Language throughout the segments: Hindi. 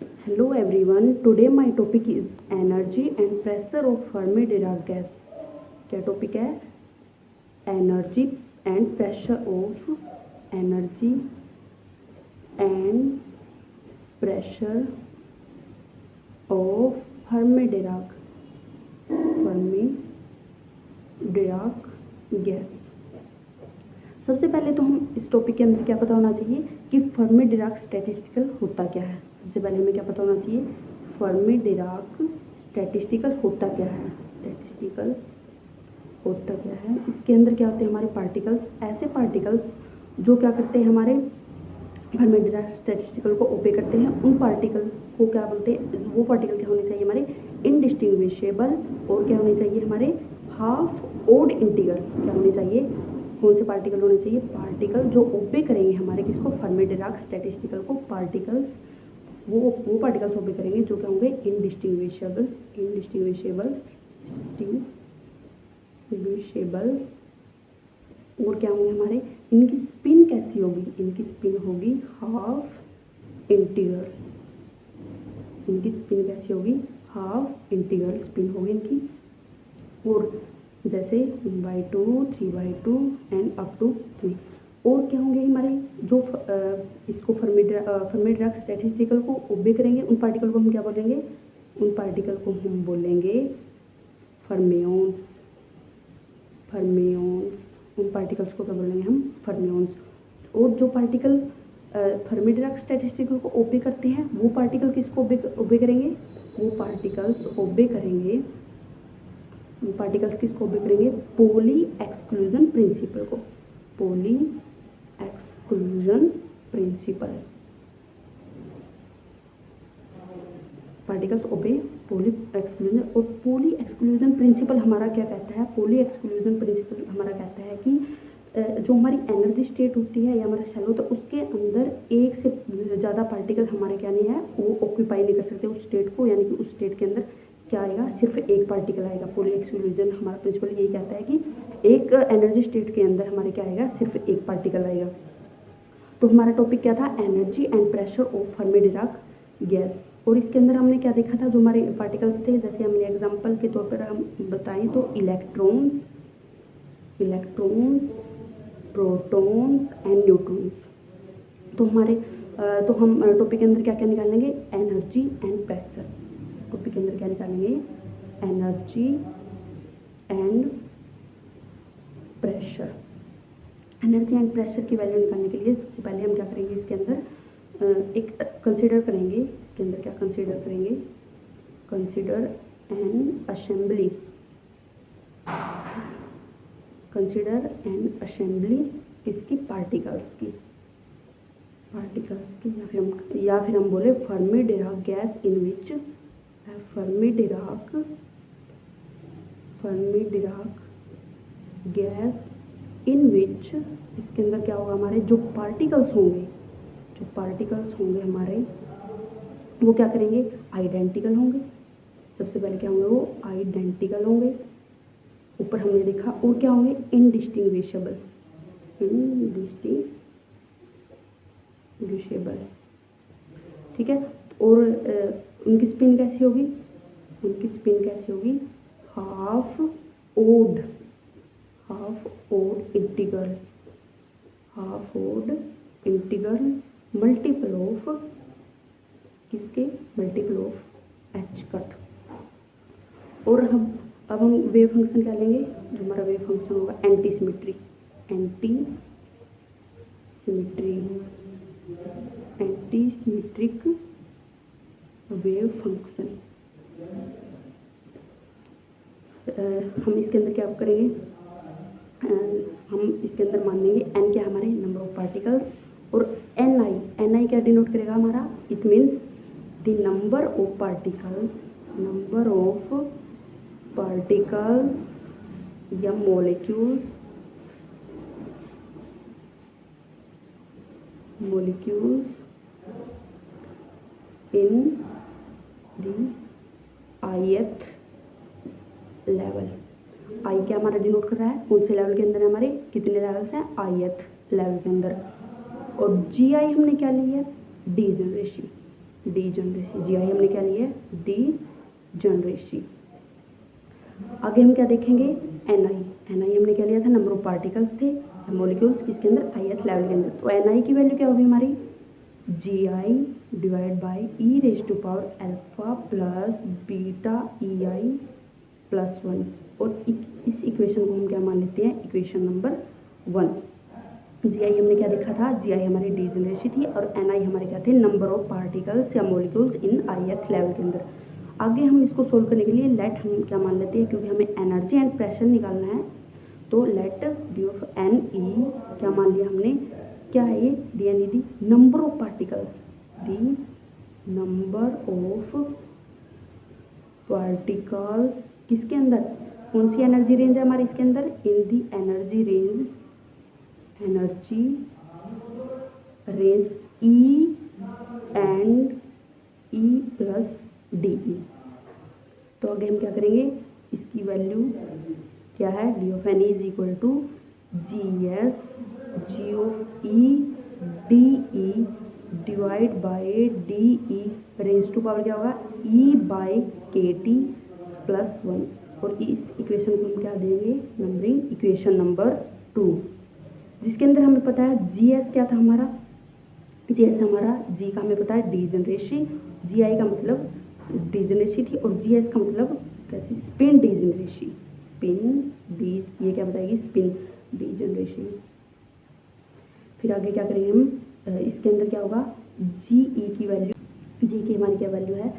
Hello everyone. Today my topic is energy and pressure of Fermi-Dirac gas. क्या टॉपिक है? Energy and pressure of energy and pressure of Fermi-Dirac gas. सबसे पहले तो हम इस टॉपिक के अंदर क्या पता होना चाहिए कि Fermi-Dirac स्टैटिस्टिकल होता क्या है। सबसे पहले हमें क्या पता होना चाहिए, Fermi-Dirac स्टैटिस्टिकल होता क्या है। स्टैटिस्टिकल होता क्या है, इसके अंदर क्या होते हैं हमारे पार्टिकल्स, ऐसे पार्टिकल्स जो क्या करते हैं हमारे Fermi-Dirac स्टैटिस्टिकल को ओबे करते हैं। उन पार्टिकल को क्या बोलते हैं, वो पार्टिकल क्या होने चाहिए हमारे इनडिस्टिंग्विशेबल, और क्या होने चाहिए हमारे हाफ ओड इंटीग्रल। क्या होने चाहिए, कौन से पार्टिकल होने चाहिए, पार्टिकल जो ओबे करेंगे हमारे किसको, Fermi-Dirac स्टैटिस्टिकल को। पार्टिकल्स वो पार्टिकल्स ओबे करेंगे जो क्या होंगे इनडिस्टिंग्विशेबल और क्या होंगे हमारे, इनकी स्पिन कैसी होगी, इनकी स्पिन होगी हाफ इंटीग्रल। इनकी स्पिन कैसी होगी, हाफ इंटीग्रल स्पिन होगी इनकी। और जैसे 1/2, 3/2 एंड अप टू 3। और क्या होंगे हमारे जो इसको Fermi-Dirac स्टैटिस्टिकल को ओबे करेंगे, उन पार्टिकल को हम क्या बोलेंगे, उन पार्टिकल को हम बोलेंगे फर्मिओन्स। उन पार्टिकल्स को क्या बोलेंगे हम, फर्मिओन्स। और जो पार्टिकल Fermi-Dirac स्टैटिस्टिकल को ओबे करते हैं, वो पार्टिकल किसको ओबे करेंगे, वो पार्टिकल्स ओबे करेंगे, किसको ओबे करेंगे, पोली एक्सक्लूजन प्रिंसिपल को। पोली एक्सक्लूजन प्रिंसिपल, पार्टिकल्स ओबे पोली एक्सक्लूजन। और पोली एक्सक्लूजन प्रिंसिपल हमारा क्या कहता है, पोली एक्सक्लूजन प्रिंसिपल हमारा कहता है कि जो हमारी एनर्जी स्टेट होती है या हमारा शेल होता है, उसके अंदर एक से ज़्यादा पार्टिकल हमारे क्या नहीं है, वो ऑक्यूपाई नहीं कर सकते उस स्टेट को। यानी कि उस स्टेट के अंदर क्या आएगा, सिर्फ एक पार्टिकल आएगा। पोली एक्सक्लूजन हमारा प्रिंसिपल यही कहता है कि एक एनर्जी स्टेट के अंदर हमारे क्या आएगा, सिर्फ एक पार्टिकल आएगा। तो हमारा टॉपिक क्या था, energy and pressure of Fermi-Dirac gas. और इसके अंदर हमने क्या देखा था, जो हमारे पार्टिकल्स थे, जैसे हमने एग्जांपल के तौर पर हम बताएं तो इलेक्ट्रॉन्स, प्रोटॉन्स एंड न्यूट्रॉन्स। तो हम टॉपिक के अंदर क्या क्या निकालेंगे, एनर्जी एंड प्रेशर। टॉपिक के अंदर क्या निकालेंगे, energy and pressure. Energy and pressure की वैल्यू निकालने के लिए सबसे पहले हम क्या करेंगे, इसके अंदर एक कंसीडर करेंगे। इसके अंदर क्या कंसीडर करेंगे, कंसीडर एन असेंबली इसकी पार्टिकल्स की, या फिर हम बोले Fermi-Dirac gas in which Fermi-Dirac gas in विच, इसके अंदर क्या होगा, हमारे जो पार्टिकल्स होंगे हमारे, वो क्या करेंगे, आइडेंटिकल होंगे। सबसे पहले क्या होंगे, वो आइडेंटिकल होंगे, ऊपर हमने देखा। और क्या होंगे, इनडिस्टिंग्विशेबल। ठीक है। और उनकी स्पिन कैसी होगी, half odd integral multiple of किसके, मल्टीपल ऑफ एच कट। और अब हम वेव फंक्शन क्या लेंगे, जो हमारा वेव फंक्शन होगा एंटी सिमेट्रिक वेव फंक्शन। हम इसके अंदर क्या करेंगे, हम इसके अंदर मान लेंगे एन क्या हमारे नंबर ऑफ पार्टिकल्स, और एन आई क्या डिनोट करेगा हमारा, it means the number of particles या molecules in the ith level. I क्या हमारा डिनोट कर रहा है, कौन से लेवल के अंदर है, हमारे कितने लेवल्स हैं, ith लेवल के अंदर। और जी आई हमने क्या ली है, डीजेनरेसी। डीजनरेसी, जी आई हमने क्या लिया है, डीजनरेसी। आगे हम क्या देखेंगे, एन आई। एन आई हमने क्या लिया था, नंबर ऑफ पार्टिकल्स थे मॉलिक्यूल्स किसके अंदर, ith लेवल के अंदर। तो एन आई की वैल्यू क्या होगी हमारी, G I divide by E raise to power alpha plus beta E I plus 1। और इस इक्वेशन को हम क्या मान लेते हैं, इक्वेशन नंबर 1। जी आई हमने क्या देखा था, जी आई हमारी डीजनरेसी थी और एन आई हमारे क्या थे, नंबर ऑफ पार्टिकल्स या मॉलिक्यूल्स इन ith लेवल के अंदर। आगे हम इसको सोल्व करने के लिए लेट हम क्या मान लेते हैं, क्योंकि हमें एनर्जी एंड प्रेशर निकालना है, तो let D of N E क्या मान लिया हमने, क्या है ये, D N E the number of particles, the number of particles किसके अंदर, कौन सी एनर्जी रेंज है हमारी इसके अंदर, in the energy range E and E plus D E. तो आगे हम क्या करेंगे, इसकी वैल्यू क्या है, D of N is equal to ji S G of E D E divide by D E raise to power क्या होगा, E by K T plus 1। और इस इक्वेशन को हम क्या देंगे, नंबरिंग इक्वेशन नंबर 2, जिसके अंदर हमें पता है जी एस क्या था हमारा, जी एस हमारा, जी का हमें पता है डीजनरेसी, जी आई का मतलब डीजनरेसी थी और जी एस का मतलब कैसे, स्पिन डीजनरेसी, स्पिन डी, ये क्या बताएगी, स्पिन डीजनरेसी। फिर आगे क्या करेंगे हम, इसके अंदर क्या होगा, जी ई की वैल्यू, जी की हमारी क्या वैल्यू है,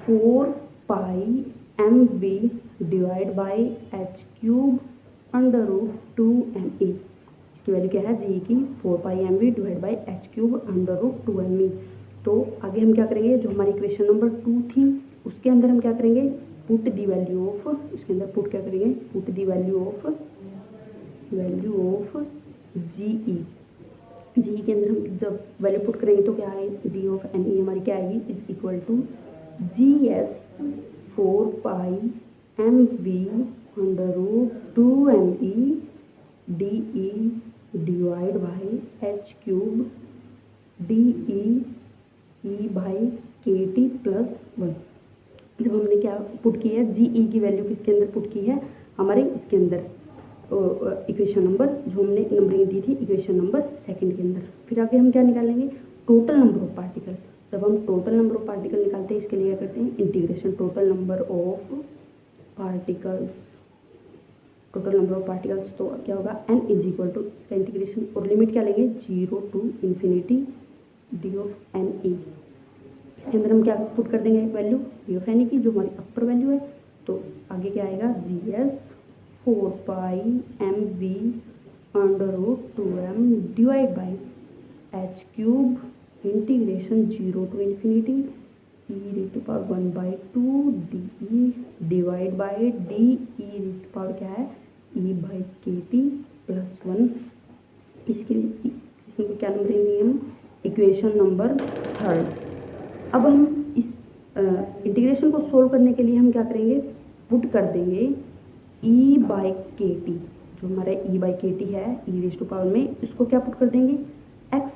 4 pi M V divide by H cube under root 2 M E. इसकी वैल्यू क्या है, जी की 4 pi M V divide by H cube under root 2 M E. तो आगे हम क्या करेंगे, जो हमारी इक्वेशन नंबर 2 थी उसके अंदर हम क्या करेंगे, पुट दी वैल्यू ऑफ, इसके अंदर पुट क्या करेंगे, पुट दी वैल्यू ऑफ जी ई। जी के अंदर हम जब वैल्यू पुट करेंगे तो क्या है, डी ऑफ एन ई हमारी क्या आएगी, is equal to G S 4 pi M we under root 2 M E D E divide by H cube D E by K T plus 1। जब हमने क्या पुट की है, जी ई की वैल्यू किसके अंदर पुट की है, हमारे इसके अंदर इक्वेशन नंबर, जो हमने नंबरिंग दी थी इक्वेशन नंबर 2 के अंदर। फिर आगे हम क्या निकालेंगे, टोटल नंबर ऑफ पार्टिकल। जब हम टोटल नंबर ऑफ पार्टिकल निकालते हैं, इसके लिए क्या करते हैं, integration total number of particles, total number of particles. तो क्या होगा, एन इज इक्वल टू, इसका इंटीग्रेशन और लिमिट क्या लेंगे, 0 to infinity D of N E. इसके अंदर हम क्या पुट कर देंगे, value D of N E की, जो हमारी अपर वैल्यू है। तो आगे क्या आएगा, G S 4 pi M we under root 2 M divide by H cube integration 0 to infinity E raise to power 1/2 D E divide by D E raise to power क्या है, E by K T plus 1। इसको क्या नंबर देंगे हम, इक्वेशन नंबर 3। अब हम इस इंटीग्रेशन को सोल्व करने के लिए हम क्या करेंगे, पुट कर देंगे ई बाई के टी, जो हमारा ई बाई के टी है ई रेज टू पावर में, इसको क्या पुट कर देंगे एक्स,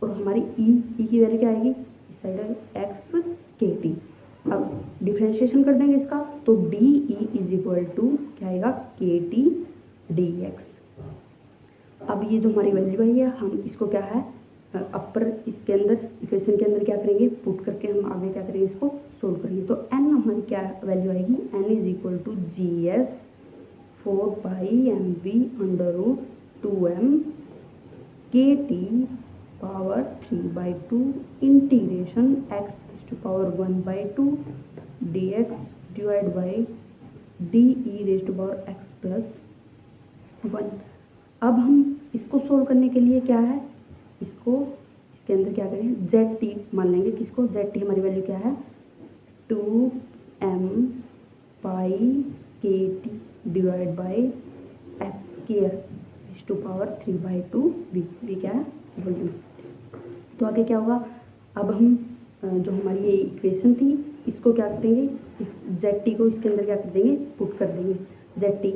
और हमारी ई की वैल्यू क्या आएगी, इस साइड एक्स के टी। अब डिफ्रेंशिएशन कर देंगे इसका, तो D E is equal to क्या आएगा, के टी डी एक्स। अब ये जो हमारी वैल्यू आई है, हम इसको क्या है अपर इसके अंदर इक्वेशन के अंदर क्या करेंगे, पुट करके हम आगे क्या करेंगे, इसको सोल्व करेंगे। तो एन हमारी क्या वैल्यू आएगी, N is equal to G S 4 pi M we under root 2 m k t power 3/2 integration x to power 1/2 d x divide by D E raise to power x plus 1। अब हम इसको सोल्व करने के लिए क्या है, इसको इसके अंदर क्या करें, जेड टी मान लेंगे, किसको, जेड टी हमारी वैल्यू क्या है, 2 M pi K T divide by X square to power 3/2 V क्या है, वॉल्यूम। तो आगे क्या होगा, अब हम जो हमारी ये इक्वेशन थी इसको क्या कर देंगे, जेड टी को इसके अंदर क्या कर देंगे, पुट कर देंगे जेड टी,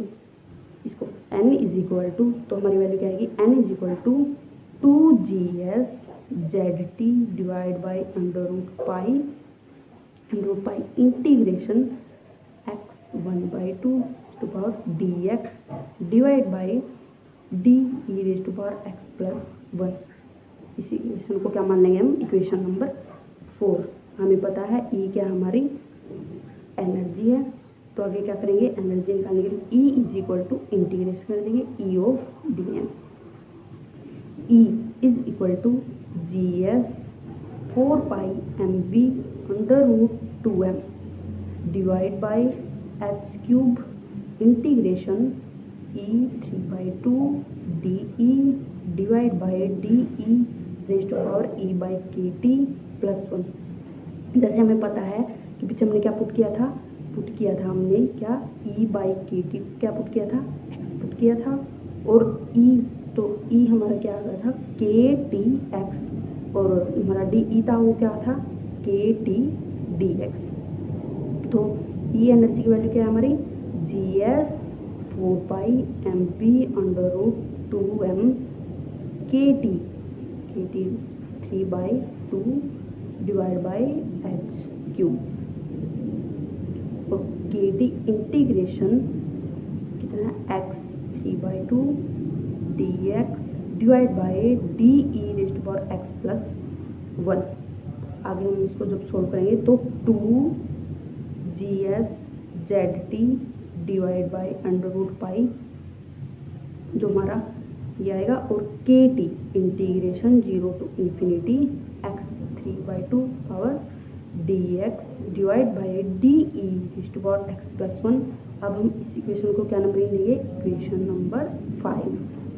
इसको एन इज इक्वल टू, तो हमारी वैल्यू क्या आएगी, N is equal to 2 G S ZT divide by under root pi integration x1/2 to power dx divide by d e raise to power x plus 1। इसी इक्वेशन को क्या मान लेंगे हम, इक्वेशन नंबर 4। हमें पता है E क्या हमारी एनर्जी है, तो आगे क्या करेंगे, एनर्जी निकालने के लिए E is equal to integration कर देंगे E of dn। E is equal to GS 4 pi mv under root 2m divide by h cube integration E 3/2 dE divide by DE raise to power E by KT plus 1। जैसे हमें पता है कि पीछे हमने क्या पुट किया था हमने क्या E बाई KT क्या पुट किया था, x पुट किया था, और E तो E हमारा क्या आ गया था KTx, और हमारा DE था वो क्या था KT dx। तो E एनर्जी की वैल्यू क्या है हमारी GS 4 pi mv under root 2m KT 3/2 divide by h cube, और KT इंटीग्रेशन कितना x 3/2 dx divide by DE raise to power x plus 1। आगे हम इसको जब सोल्व करेंगे तो 2GS ZT divide by under root pi जो हमारा ये आएगा, और KT integration 0 to infinity x 3/2 power dx divide by DE raise to power x plus 1। अब हम इस इक्वेशन को क्या नंबरिंग देंगे, इक्वेशन नंबर 5।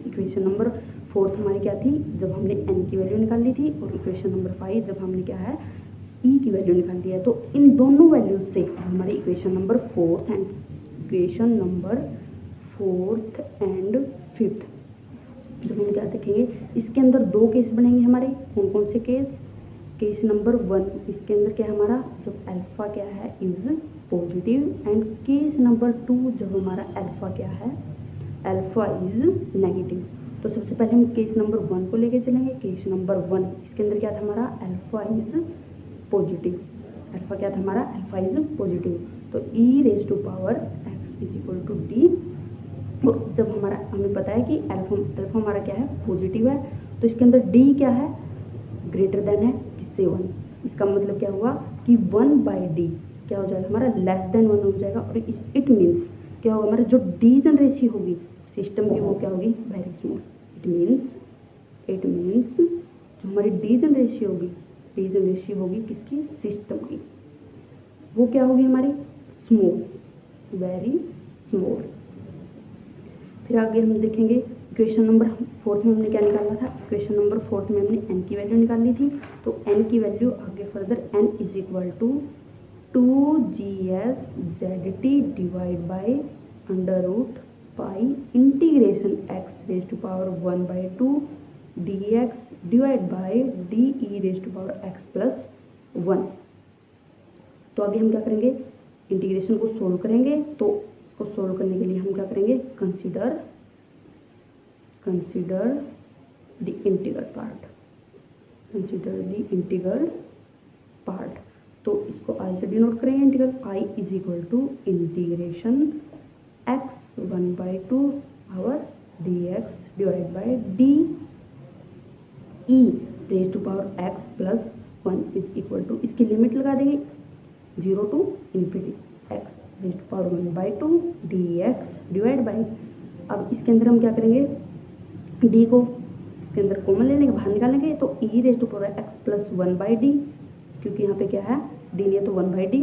इक्वेशन नंबर 4 हमारी क्या थी, जब हमने n की वैल्यू निकाल ली थी, और इक्वेशन नंबर 5 जब हमने क्या है E की वैल्यू निकाल दी है। तो इन दोनों वैल्यूज से हमारी equation number 4 and equation number 4 and 5 जब हम क्या देखेंगे, इसके अंदर दो केस बनेंगे हमारे। कौन कौन से केस, केस नंबर 1 इसके अंदर क्या है हमारा, जब अल्फा क्या है is positive, and case number 2 जब हमारा अल्फा क्या है, अल्फा इज नेगेटिव। तो सबसे पहले हम केस नंबर 1 को लेके चलेंगे। केस नंबर 1 इसके अंदर क्या था हमारा, अल्फा इज पॉजिटिव। अल्फा क्या था हमारा, अल्फा इज पॉजिटिव। तो E raise to power x is equal to D, और जब हमारा हमें पता है कि अल्फा हमारा क्या है, पॉजिटिव है, तो इसके अंदर D क्या है, ग्रेटर देन है किससे 1। इसका मतलब क्या हुआ कि 1/D क्या हो जाएगा हमारा, लेस देन 1 हो जाएगा, और इट मीन्स क्या होगा हमारा जो डिवीजन रेशियो होगी सिस्टम की वो क्या होगी, वेरी स्मॉल। इट मीन्स जो हमारी डिवीजन रेशियो होगी किसकी, सिस्टम की, वो क्या होगी हमारी स्मॉल, वेरी स्मॉल। फिर आगे हम देखेंगे इक्वेशन नंबर 4 में हमने क्या निकाला था, इक्वेशन नंबर 4 में हमने n की वैल्यू निकाल ली थी। तो n की वैल्यू आगे further n is equal to 2GS ZT divide by under root pi integration x raise to power 1/2 dx divide by DE raise to power x plus 1। तो आगे हम क्या करेंगे, इंटीग्रेशन को सोल्व करेंगे। तो इसको सोल्व करने के लिए हम क्या करेंगे, कंसीडर द इंटीग्रल पार्ट। तो इसको I से डिनोट करेंगे, integral I is equal to integration x 1/2 power dx divide by DE raise to power x plus 1 is equal to, इसकी लिमिट लगा देंगे 0 to infinity x raise to power 1/2 dx divide by, अब इसके अंदर हम क्या करेंगे, d को इसके अंदर कॉमन ले लेंगे, बाहर निकालेंगे, तो e raise to power x plus 1/d, क्योंकि यहाँ पे क्या है d नहीं है तो 1/d।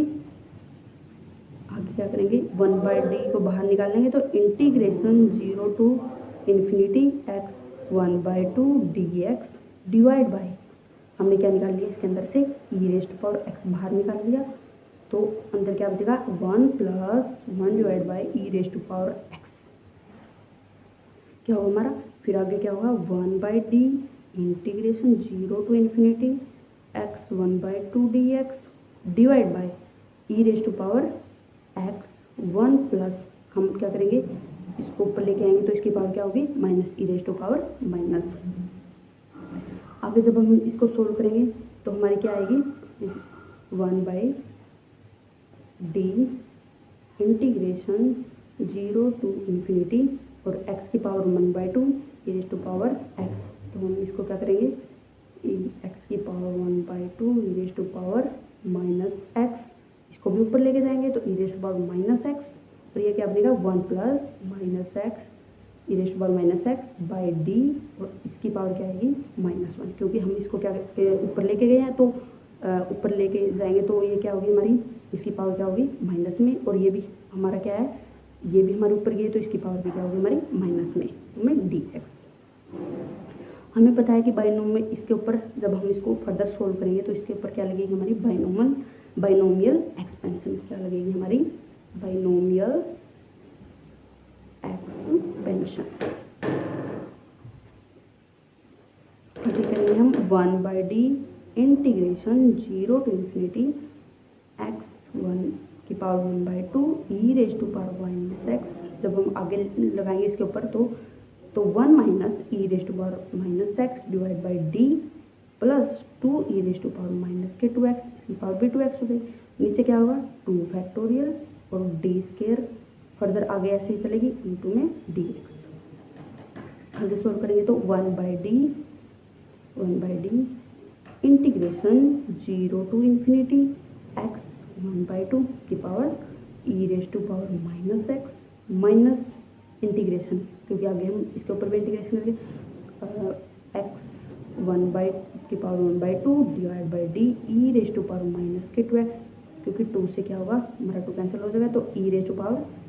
आगे क्या करेंगे, 1/d को बाहर निकालेंगे, तो integration 0 to infinity x 1/2 dx divide by, हमने क्या निकाल लिया इसके अंदर से e raise to power x बाहर निकाल लिया, तो अंदर क्या बचेगा 1 plus 1 divide by e raise to power x क्या होगा हमारा। फिर आगे क्या होगा 1/d integration 0 to infinity x 1/2 dx divide by e raise to power x 1 plus, हम क्या करेंगे इसको ऊपर लेके आएंगे तो इसकी पावर क्या होगी minus e raise to power minus. आगे जब हम इसको सोल्व करेंगे तो हमारी क्या आएगी, 1/d इंटीग्रेशन 0 to इन्फिनिटी और x की पावर 1/2 e⁻x। तो हम इसको क्या करेंगे, x की पावर 1/2 e⁻−x, इसको भी ऊपर लेके जाएंगे तो e⁻−x, और ये क्या बनेगा 1 + -x e⁻−x/d, और इसकी पावर क्या आएगी -1, क्योंकि हम इसको क्या ऊपर लेके गए हैं तो ऊपर लेके जाएंगे तो ये क्या होगी हमारी, इसकी पावर क्या होगी माइनस में, और ये भी हमारा क्या है, ये भी हमारे ऊपर गई तो इसकी पावर भी क्या होगी हमारी माइनस में dx। हमें पता है कि बाइनोमियल, इसके ऊपर जब हम इसको फर्दर सोल्व करेंगे तो इसके ऊपर क्या लगेगी हमारी बाइनोमियल एक्सपेंशन, क्या लगेगी हमारी बाइनोमियल एक्सपेंशन। ठीक करेंगे हम 1/d integration 0 to infinity x1 की पावर 1/2 e⁻−x। जब हम आगे लगाएंगे इसके ऊपर तो 1 - e⁻−x divide by d plus 2 e⁻−के 2x की पावर भी 2x हो गई। नीचे क्या होगा 2 फैक्टोरियल और d स्क्वायर, फर्दर आगे ऐसे ही चलेगी इंटू में dx। आगे सोल्व करेंगे तो 1/d integration 0 to infinity x 1/2 की पावर e⁻−x माइनस इंटीग्रेशन, क्योंकि आगे हम इसके ऊपर भी इंटीग्रेशन करेंगे, x 1 की power 1/2 divide by d e⁻−के 2x, क्योंकि 2 से क्या होगा हमारा 2 कैंसिल हो जाएगा तो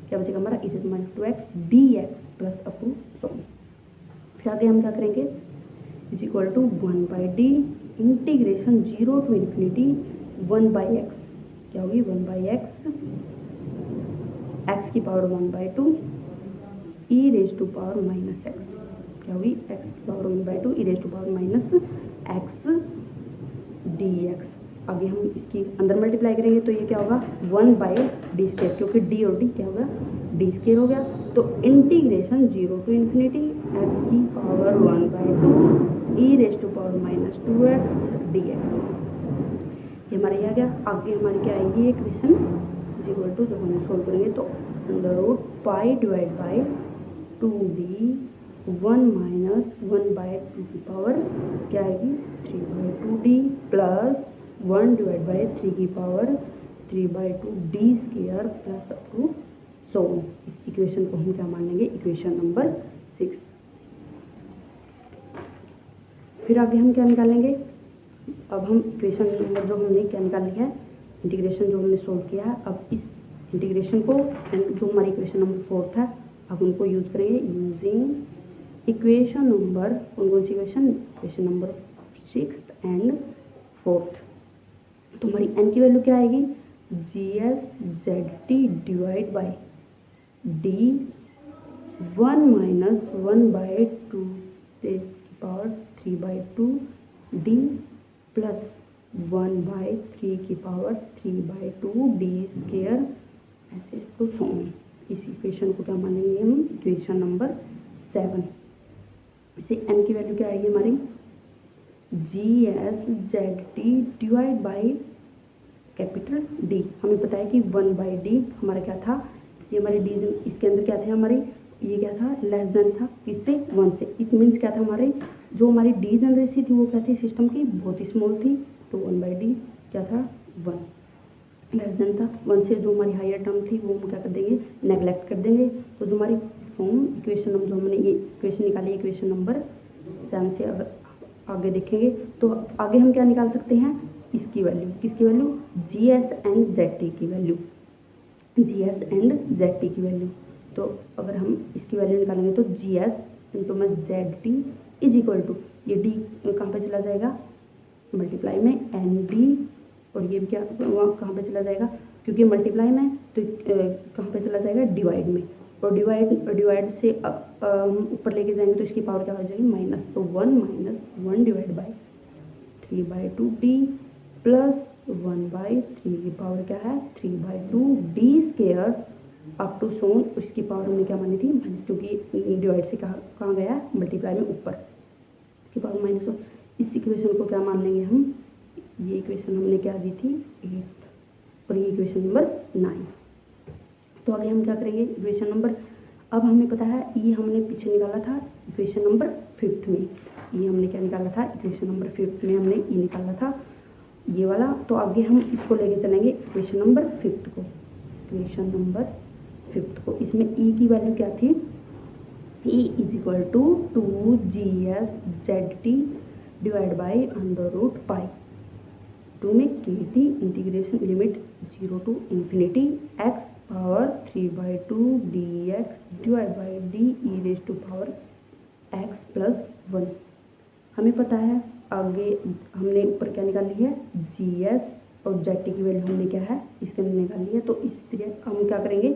क्या बचेगा हमारा e⁻2x dx प्लस अपू सो। फिर आगे हम क्या करेंगे is equal to 1/d integration 0 to infinity 1/x, क्या होगी 1/x x की पावर 1/2 e⁻−x, क्या होगी x की पावर 1/2 e⁻−x dx। आगे हम इसकी अंदर मल्टीप्लाई करेंगे तो ये क्या होगा 1/d², क्योंकि d और d क्या होगा d² हो गया। तो इंटीग्रेशन 0 to इन्फिनिटी x की पावर 1/2 e⁻−2x dx, ये हमारा ये आ गया। आगे हमारी क्या आएगी इक्वेशन इज इक्वल टू, जब हम सोल्व करेंगे तो √π डिवाइड बाई 2b 1 - 1/2 की पावर क्या आएगी 3/2d प्लस 1 डिवाइड बाई 3 की पावर 3/2d² प्लस अपू सो। इस इक्वेशन को हम क्या मान लेंगे इक्वेशन नंबर 6। फिर आगे हम क्या निकालेंगे, अब हम इक्वेशन नंबर जो हमने क्या निकाल लिया है, इंटीग्रेशन जो हमने सोल्व किया है, अब इस इंटीग्रेशन को जो हमारी इक्वेशन नंबर 4 था अब उनको यूज करेंगे यूजिंग इक्वेशन नंबर, कौन सी इक्वेशन नंबर 6 एंड 4। तो हमारी n की वैल्यू क्या आएगी GSZT डिवाइड बाई d 1 - 1/2 की पावर 3/2d प्लस 1/3 की पावर 3/2d², ऐसे तो सो। इस इक्वेशन को क्या मानेंगे हम इक्वेशन नंबर 7। इसे n की वैल्यू क्या आएगी हमारी GSZT divide by capital D। हमें पता है कि 1/d हमारा क्या था, ये हमारी d इसके अंदर क्या थे हमारे, ये क्या था लेस देन था किससे 1 से। इट मीन्स क्या था हमारे जो हमारी d जनरेसी थी वो क्या थी सिस्टम की बहुत ही स्मॉल थी, तो 1/d क्या था 1 लेस देन था 1 से। जो हमारी हायर टर्म थी वो हम क्या कर देंगे नेगलेक्ट कर देंगे। तो जो हमारी फॉर्म इक्वेशन नंबर जो हमने ये इक्वेशन निकाली इक्वेशन नंबर 7 से अगर आगे देखेंगे तो आगे हम क्या निकाल सकते हैं इसकी वैल्यू, किसकी वैल्यू GS एंड ZT की वैल्यू, GS एंड ZT की वैल्यू। तो अगर हम इसकी वैल्यू निकालेंगे तो GS इंटू में ZT इज इक्वल टू, ये D कहाँ पे चला जाएगा मल्टीप्लाई में ND, और ये क्या वहाँ कहाँ पे चला जाएगा क्योंकि मल्टीप्लाई में तो कहाँ पे चला जाएगा डिवाइड में, और डिवाइड से ऊपर लेके जाएंगे तो इसकी पावर क्या हो जाएगी माइनस, तो 1 - 1 डिवाइड बाई 3/2d प्लस 1/3 की पावर क्या है 3/2d² अप टू सोन। उसकी पावर हमने क्या मानी थी माइनस, क्योंकि डिवाइड से कहाँ गया मल्टीप्लाई में ऊपर, इसकी पावर -1। इस इक्वेशन को क्या मान लेंगे हम, ये इक्वेशन हमने क्या दी थी 8 और ये इक्वेशन नंबर 9। तो आगे हम क्या करेंगे इक्वेशन नंबर, अब हमें पता है ये हमने पीछे निकाला था इक्वेशन नंबर 5 में, ये हमने क्या निकाला था इक्वेशन नंबर 5 में हमने ये निकाला था ये वाला। तो आगे हम इसको लेके चलेंगे इक्वेशन नंबर 5 को, इक्वेशन नंबर 5 को। इसमें ई की वैल्यू क्या थी, e is equal to 2GSZT divide by √pi 2 में KT integration limit 0 to infinity x power 3/2 dx divide by D E raise to power x + 1। हमें पता है आगे हमने ऊपर क्या निकाल ली है GS और ZT की वैल्यू हमने क्या है इसके अंदर निकाल ली है। तो इस तरह हम क्या करेंगे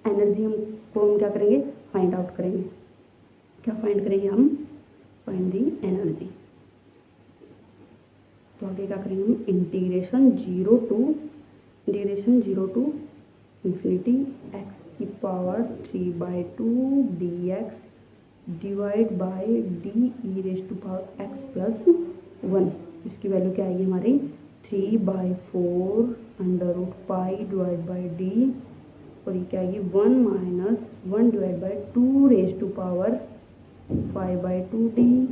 एनर्जी हम क्या करेंगे फाइंड आउट करेंगे, क्या फाइंड करेंगे हम, फाइंड दी एनर्जी। तो आगे क्या करेंगे हम इंटीग्रेशन 0 to infinity x की power 3/2 dx divide by D E raise to power x + 1। इसकी वैल्यू क्या आएगी हमारी 3/4 √पाई डिवाइड बाई डी, और ये क्या आएगी 1 - 1 divide by 2 raise to power 5/2 D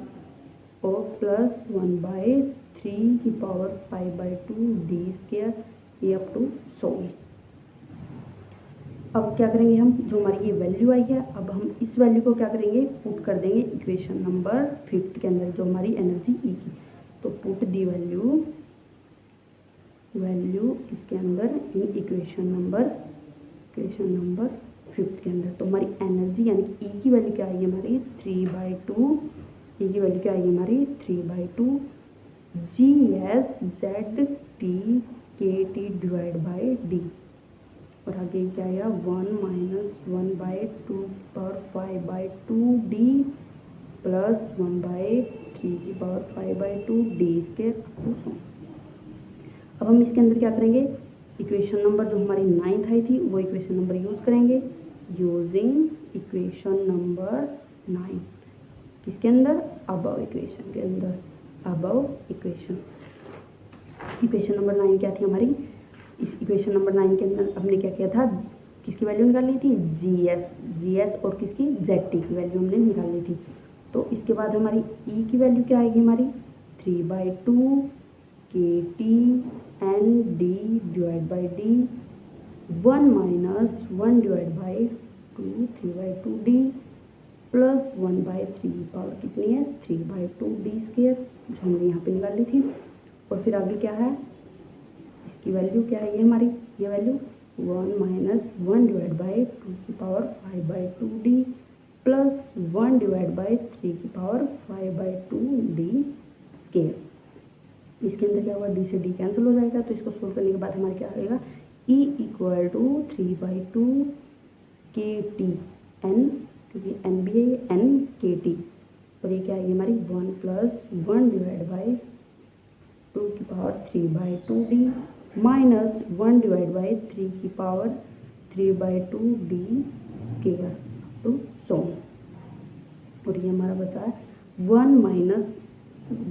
और प्लस 1/3 की पावर 5/2 डी स्क्वायर, ये अप टू 100। अब क्या करेंगे हम, जो हमारी ये वैल्यू आई है अब हम इस वैल्यू को क्या करेंगे पुट कर देंगे इक्वेशन नंबर 5 के अंदर, जो हमारी एनर्जी ई की। तो पुट दी वैल्यू इसके अंदर इन इक्वेशन नंबर 5 के अंदर। तो हमारी एनर्जी यानी कि ई की वैल्यू क्या आएगी हमारी 3/2, ई की वैल्यू क्या आएगी हमारी 3/2 GSZT KT divide by D, और आगे क्या आया 1 - 1/2 पावर 5/2 डी प्लस 1/3 की पावर 5/2 डी स्क्वायर। अब हम इसके अंदर क्या करेंगे इक्वेशन नंबर जो हमारी 9th आई थी वो इक्वेशन नंबर यूज करेंगे, यूजिंग इक्वेशन नंबर 9 किसके अंदर अबव इक्वेशन के अंदर, अबव इक्वेशन नंबर 9 क्या थी हमारी, इस इक्वेशन नंबर 9 के अंदर हमने क्या किया था, किसकी वैल्यू निकाल ली थी GS और किसकी ZT की वैल्यू हमने निकाल ली थी। तो इसके बाद हमारी ई की वैल्यू क्या आएगी हमारी 3/2 KT ND divide by D 1 - 1 divide by 2 3/2 D plus 1/3 power कितनी है 3/2 डी स्क्वायर, जो हमने यहाँ पे निकाल ली थी। और फिर आगे क्या है इसकी वैल्यू क्या है ये हमारी, ये वैल्यू 1 - 1 डिवाइड बाई 2 की power 5/2 D plus 1 divide by 3 की पावर 5/2 डी स्क्वायर। इसके अंदर क्या होगा डी से डी कैंसिल हो जाएगा, तो इसको सोल्व करने के बाद हमारे क्या आएगा E = 3/2 KT N, क्योंकि N भी है ये N KT, और ये क्या आएगी हमारी 1 + 1 डिवाइड बाई 2 की power 3/2 D minus 1 divide by 3 की पावर 3/2 डी स्क्वायर टू 100। और ये हमारा बचा है 1 -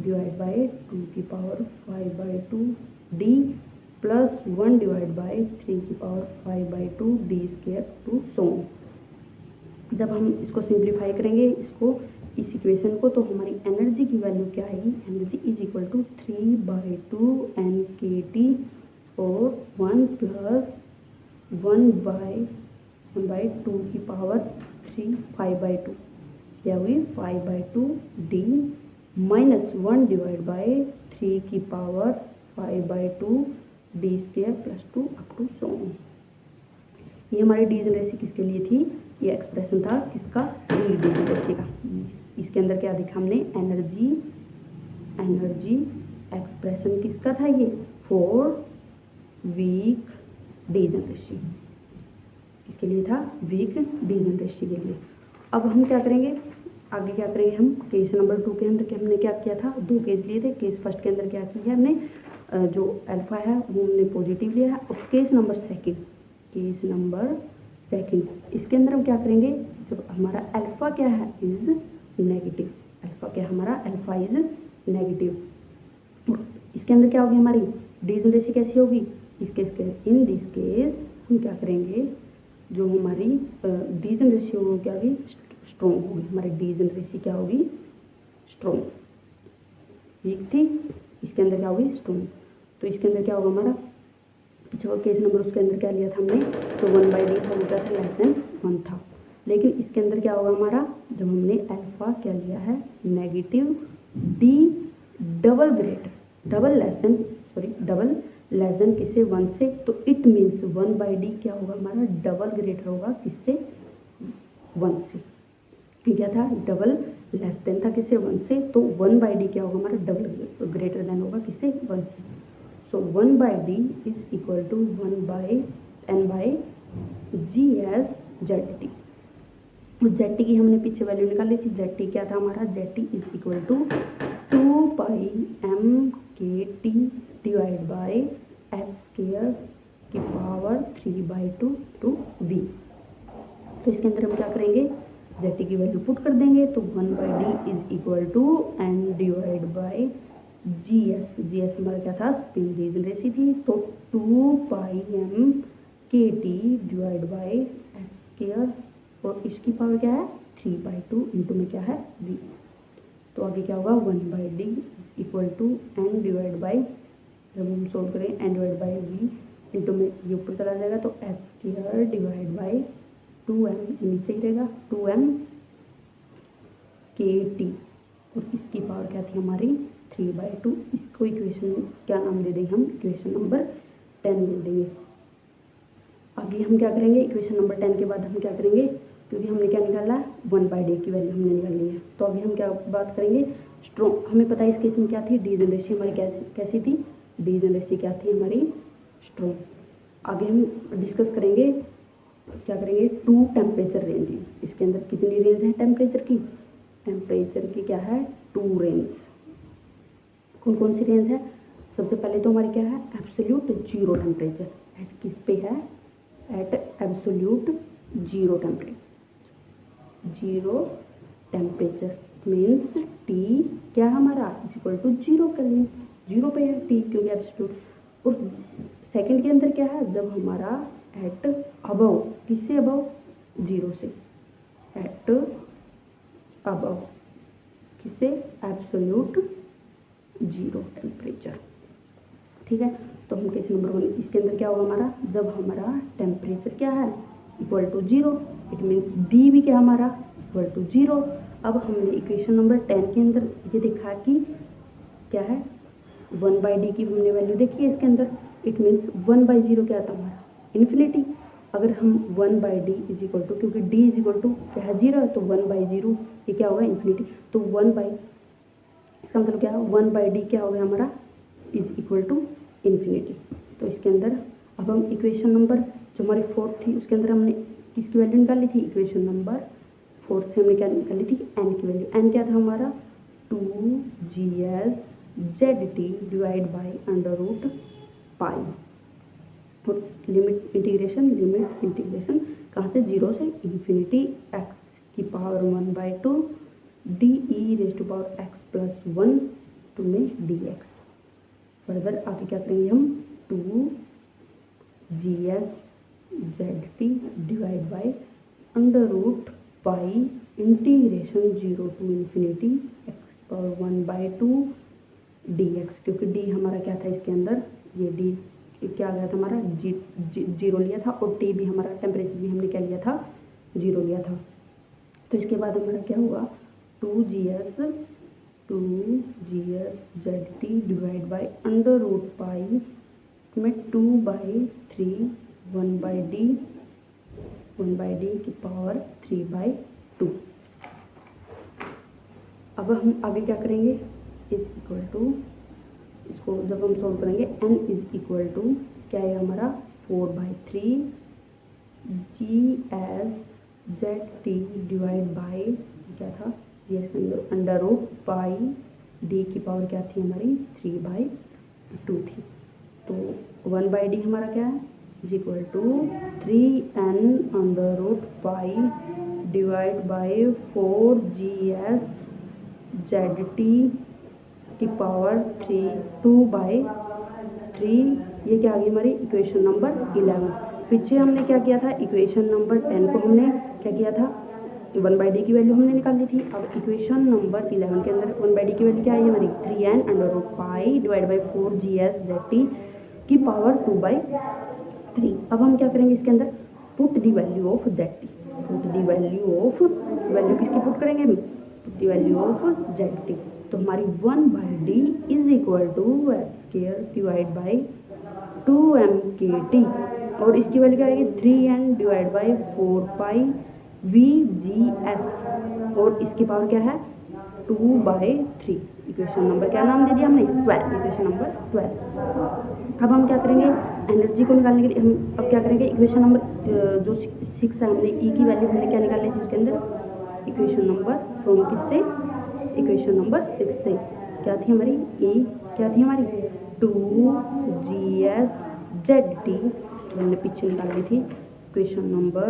डिवाइड बाई 2 की power 5/2 D plus 1 divide by 3 की पावर 5/2 डी स्क्वायर टू 100। जब हम इसको सिंप्लीफाई करेंगे इसको इस इक्वेशन को, तो हमारी एनर्जी की वैल्यू क्या आएगी, energy is equal to 3/2 NKT और 1 + 1/2 की पावर 3 5/2 क्या हुई 5/2 डी माइनस 1 डिवाइड बाई 3 की power 5/2 D square plus 2 up to 100। ये हमारी डी जनरेसी किसके लिए थी, ये एक्सप्रेशन था किसका डी जनरेसी का। इसके अंदर क्या दिखा हमने एनर्जी एक्सप्रेशन किसका था ये फॉर वीक डी जनरेसी, इसके लिए था वीक डी जनरेसी के लिए। अब हम क्या करेंगे आगे क्या करेंगे हम केस नंबर 2 के अंदर हमने क्या किया था, 2 केस लिए थे। केस फर्स्ट के अंदर क्या किया है हमने जो अल्फा है वो हमने पॉजिटिव लिया है, और केस नंबर सेकंड इसके अंदर हम क्या करेंगे जब हमारा अल्फा क्या है इज नेगेटिव, अल्फा क्या हमारा अल्फा इज नेगेटिव, और इसके अंदर क्या होगी हमारी डिवीजन रेशियो कैसी होगी, इन दिस केस हम क्या करेंगे, जो हमारी डिवीजन रेशियो होगी क्या होगी, स्ट्रॉन्ग होगी, हमारी डिवीजन रेशियो क्या होगी, स्ट्रॉन्ग, वीक थी, इसके अंदर क्या होगी, स्ट्रॉन्ग। तो इसके अंदर क्या होगा हमारा पिछला केस नंबर, उसके अंदर क्या लिया था हमने, तो 1/d था, वो क्या था, लेस देन 1 था। लेकिन इसके अंदर क्या होगा हमारा, जब हमने अल्फा क्या लिया है, negative d double greater double less than किससे, 1 से, तो इट मीन्स 1/d क्या होगा हमारा, डबल ग्रेटर होगा किससे, 1 से। क्या था, डबल लेस देन था किससे, 1 से, तो 1/d क्या होगा हमारा, डबल ग्रेटर देन होगा किससे, 1 से। So 1/d is equal to 1/n/g as ZT। ZT की हमने पीछे वैल्यू निकाली थी, ZT क्या था हमारा, ZT is equal to 2πmkt divide by h² की पावर 3/2 टू v। तो इसके अंदर हम क्या करेंगे, ZT की वैल्यू पुट कर देंगे, तो 1/d is equal to n divide by GS हमारा क्या था, स्पिन डिवीजन रेशियो थी, तो 2πmkt डिवाइड बाई h², और इसकी पावर क्या है, 3/2 इंटू में क्या है, v। तो आगे क्या होगा, 1/d equal to n divide by, जब हम सोल्व करें n divide by v into में ये ऊपर चला जाएगा, तो h² डिवाइड बाई 2m नीचे ही रहेगा, 2mkt, और इसकी पावर क्या थी हमारी, 3/2। इसको इक्वेशन क्या नाम दे देंगे हम, इक्वेशन नंबर 10 दे देंगे। आगे हम क्या करेंगे, इक्वेशन नंबर 10 के बाद हम क्या करेंगे, क्योंकि हमने क्या निकाला है, 1/d की वैल्यू हमने निकाली है, तो अभी हम क्या बात करेंगे, स्ट्रॉन्ग। हमें पता है इस केस में क्या थी, डिवीजन रेशियो हमारी कैसी थी, डिवीजन रेशियो क्या थी हमारी, स्ट्रॉन्ग। आगे हम डिस्कस करेंगे, क्या करेंगे, 2 टेम्परेचर रेंज। इसके अंदर कितनी रेंज है टेम्परेचर की क्या है, 2 रेंज। कौन कौन सी रेंज है, सबसे पहले तो हमारी क्या है, एब्सोल्यूट जीरो टेम्परेचर, एट किस पे है, at absolute zero temperature means T क्या हमारा इक्वल टू 0 केल्विन, 0 पे है T क्योंकि एब्सोल्यूट। और सेकंड के अंदर क्या है, जब हमारा एट अबव, किससे अबव, 0 से, एट अबव किससे, एब्सोल्यूट जीरो टेम्परेचर। ठीक है, तो हम केस नंबर 1, इसके अंदर क्या होगा हमारा, जब हमारा टेम्परेचर क्या है, equal to 0, it means D भी क्या हमारा, इक्वल टू 0। अब हमने इक्वेशन नंबर 10 के अंदर ये देखा कि क्या है, 1/d की हमने वैल्यू देखी है इसके अंदर, इट मीन्स 1/0 क्या था हमारा, इन्फिनिटी। अगर हम 1/d इज इक्वल टू, क्योंकि d इज इक्वल टू क्या है, 0 है, तो 1/0 ये क्या होगा, इन्फिनिटी। तो इसका मतलब क्या है, 1/d क्या हो गया हमारा, इज इक्वल टू इन्फिनिटी। तो इसके अंदर अब हम इक्वेशन नंबर जो हमारी 4 थी, उसके अंदर हमने किसकी वैल्यू निकाली थी, इक्वेशन नंबर 4 से हमने क्या निकाली थी, n की वैल्यू। n क्या था हमारा, 2GS ZT डिवाइड बाई √π। और लिमिट इंटीग्रेशन कहाँ से, 0 से इन्फिनिटी x की पावर 1/2 DE⁻x+1 टू में dx। फर्दर आगे क्या करेंगे हम, 2GS ZT divide by √π integration 0 to infinity x⁻1/2 dx, क्योंकि d हमारा क्या था इसके अंदर, ये d क्या आ गया था हमारा, 0 लिया था, और t भी हमारा टेम्परेचर भी हमने क्या लिया था, 0 लिया था। तो इसके बाद हमारा क्या होगा, 2GS ZT डिवाइड बाई √π में 2/3 1/d की पावर 3/2। अब हम आगे क्या करेंगे, इज इक्वल टू, इसको जब हम सॉल्व करेंगे, n इज इक्वल टू क्या है हमारा, 4/3 GS ZT डिवाइड बाई क्या था, √π d की पावर क्या थी हमारी, 3/2 थी। तो 1/d हमारा क्या है, is equal to 3n √π divide by 4GS ZT की पावर 3 2/3, ये क्या आ गई हमारी इक्वेशन नंबर 11। पीछे हमने क्या किया था, इक्वेशन नंबर 10 को हमने क्या किया था, 1/d की वैल्यू हमने निकाली थी। अब इक्वेशन नंबर 11 के अंदर 1/d की वैल्यू क्या है हमारी 3n/π/4gszt की पावर 2/3। अब हम क्या करेंगे इसके अंदर, put the value of zt, put the value किसकी पुट करेंगे, put the value of zt। तो हमारी 1/d is equal to x² divide by 2mkt, और इसकी वैल्यू क्या आएगी 3n/4π/vgs, और इसकी पावर क्या है 2/3। इक्वेशन नंबर क्या नाम दे दिया हमने, 12, इक्वेशन नंबर 12। अब हम क्या करेंगे, एनर्जी को निकालने के लिए हम अब क्या करेंगे, इक्वेशन नंबर जो 6 है, हमने ई की वैल्यू हमने क्या निकाली थी उसके अंदर, इक्वेशन नंबर फ्रॉम किससे, इक्वेशन नंबर 6 से क्या थी हमारी, ई क्या थी हमारी 2GSZT, तो हमने पीछे निकाली थी इक्वेशन नंबर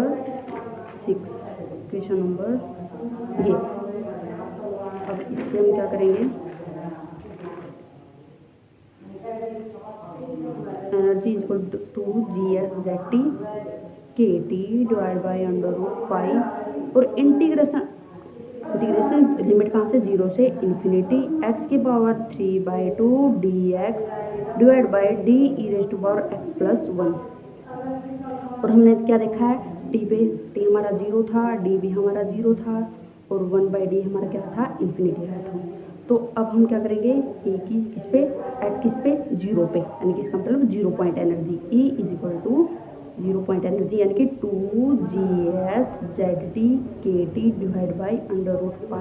6, इक्वेशन नंबर ये। अब इससे हम क्या करेंगे, energy is equal to 2GSZT KT divide by √π, और इंटीग्रेशन लिमिट कहाँ से, 0 से इन्फिनिटी, x की power 3/2 dx divide by d(e⁻x+1). और हमने क्या देखा है, t पे t हमारा 0 था, d भी हमारा 0 था, और 1/d हमारा क्या था, इन्फिनिटी था। तो अब हम क्या करेंगे, e की किस पे, एट किस पे, 0 पे, यानी कि इसका मतलब 0 point energy, e is equal to 0 point energy, यानी कि 2GSZT KT divide by √π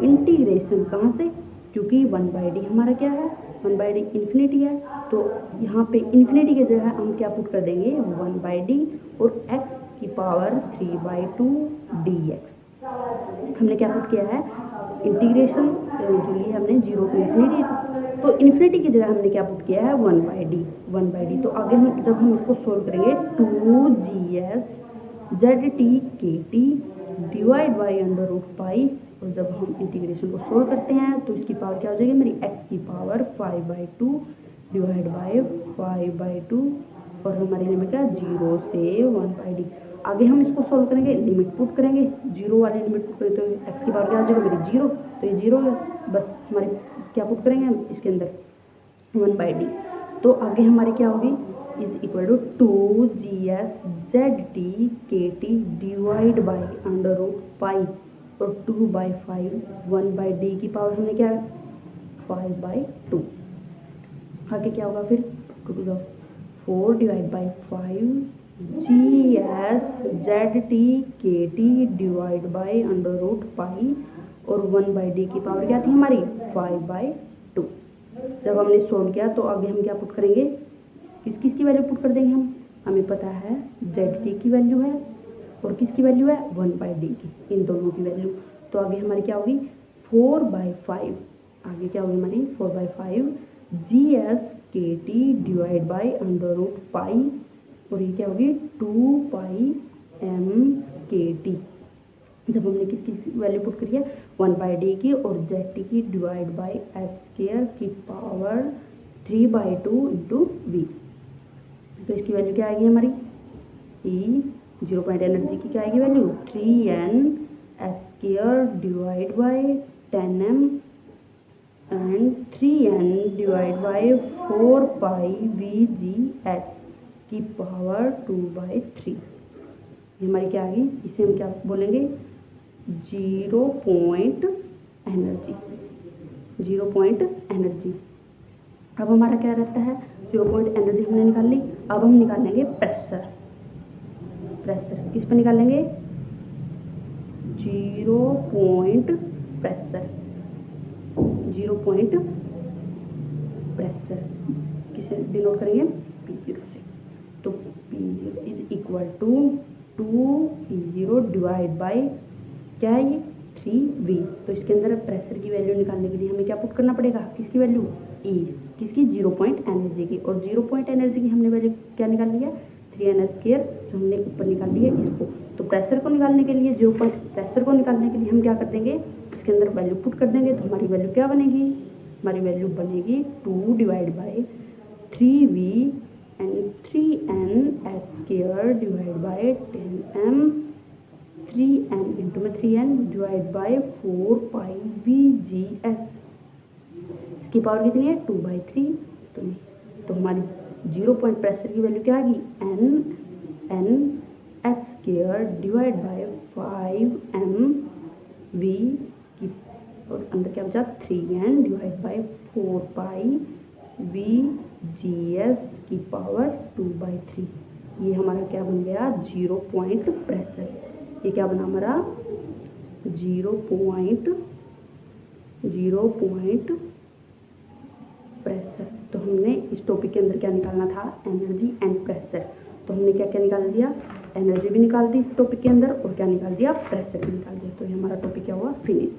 integration कहाँ से, क्योंकि 1/d हमारा क्या है, 1/d इन्फिनिटी है, तो यहाँ पे इन्फिनिटी की जगह हम क्या पुट कर देंगे 1/d, और x की पावर 3/2 dx। हमने क्या पुट किया है, इंटीग्रेशन के लिए हमने 0 टू इन्फिनिटी, तो इन्फिनिटी की जगह हमने क्या पुट किया है 1/d। तो आगे हम जब हम इसको सोल्व करेंगे 2GSZT KT डिवाइड बाई √π, और जब हम इंटीग्रेशन को सोल्व करते हैं तो इसकी पावर क्या हो जाएगी मेरी, x की पावर 5/2 डिवाइड बाई 5/2, और हमारी लिमिट है 0 से 1/d। आगे हम इसको सोल्व करेंगे, लिमिट पुट करेंगे, 0 वाली लिमिट पुट करेंगे तो x की पावर क्या हो जाएगी मेरी 0, तो ये 0 है, बस हमारे क्या पुट करेंगे हम इसके अंदर 1/d। तो आगे हमारी क्या होगी, is equal to 2GSZT KT divide by √π, और 2/5, 1/d की पावर हमने क्या है 5/2। आगे क्या होगा फिर 4 divide by 5 GSZT KT divide by √π, और 1/d की पावर क्या थी हमारी 5/2। जब हमने सोल्व किया तो आगे हम क्या पुट करेंगे, किसकी वैल्यू पुट कर देंगे हम, हमें पता है ZT की वैल्यू है, और किसकी वैल्यू है 1/d की, इन दोनों की वैल्यू। तो आगे हमारी क्या होगी 4/5, आगे क्या होगी हमारी 4/5 GSKT डिवाइड बाई √π, और ये क्या होगी 2πmkt। जब हमने किसकी वैल्यू पुट करी है 1/d की और ZT की डिवाइड बाई h² की पावर 3/2 इंटू v, तो इसकी वैल्यू क्या आएगी हमारी, e 0 पॉइंट एनर्जी की क्या आएगी value 3n² divide by 10m and 3n divide by 4πVGS की पावर 2/3। ये हमारी क्या आ गई, इसे हम क्या बोलेंगे 0 पॉइंट एनर्जी। अब हमारा क्या रहता है 0 पॉइंट एनर्जी हमने निकाल ली। अब हम निकालेंगे प्रेशर किस पर निकालेंगे 0 पॉइंट प्रेशर किसे डिनोट करेंगे P0 से, तो P0 is equal to 2P0 divide by क्या है ये 3V। तो इसके अंदर प्रेशर की वैल्यू निकालने के लिए हमें क्या पुट करना पड़ेगा, किसकी वैल्यू E, किसकी 0 पॉइंट एनर्जी की, और 0 पॉइंट एनर्जी की हमने वैल्यू क्या निकाल लिया 3n² जो हमने ऊपर निकाल लिया इसको। तो प्रेशर को निकालने के लिए 0 पॉइंट प्रेशर को निकालने के लिए हम क्या कर देंगे, इसके अंदर वैल्यू पुट कर देंगे, तो हमारी वैल्यू क्या बनेगी हमारी वैल्यू बनेगी 2 divide by 3v and 3n H square divide by 10m 3n into में 3n divide by 4 pi VGS। इसकी पावर कितनी है 2/3। तो हमारी 0 पॉइंट प्रेशर की वैल्यू क्या आ गई n H square divide by 5m v की, और अंदर क्या बचा 3n divide by 4 pi VGS की पावर 2/3। ये हमारा क्या बन गया 0 पॉइंट प्रेशर। ये क्या बना हमारा 0 पॉइंट प्रेशर। तो हमने इस टॉपिक के अंदर क्या निकालना था एनर्जी एंड प्रेशर। तो हमने क्या क्या निकाल दिया, एनर्जी भी निकाल दी इस टॉपिक के अंदर और क्या निकाल दिया प्रेशर भी निकाल दिया। तो ये हमारा टॉपिक क्या हुआ फिनिश।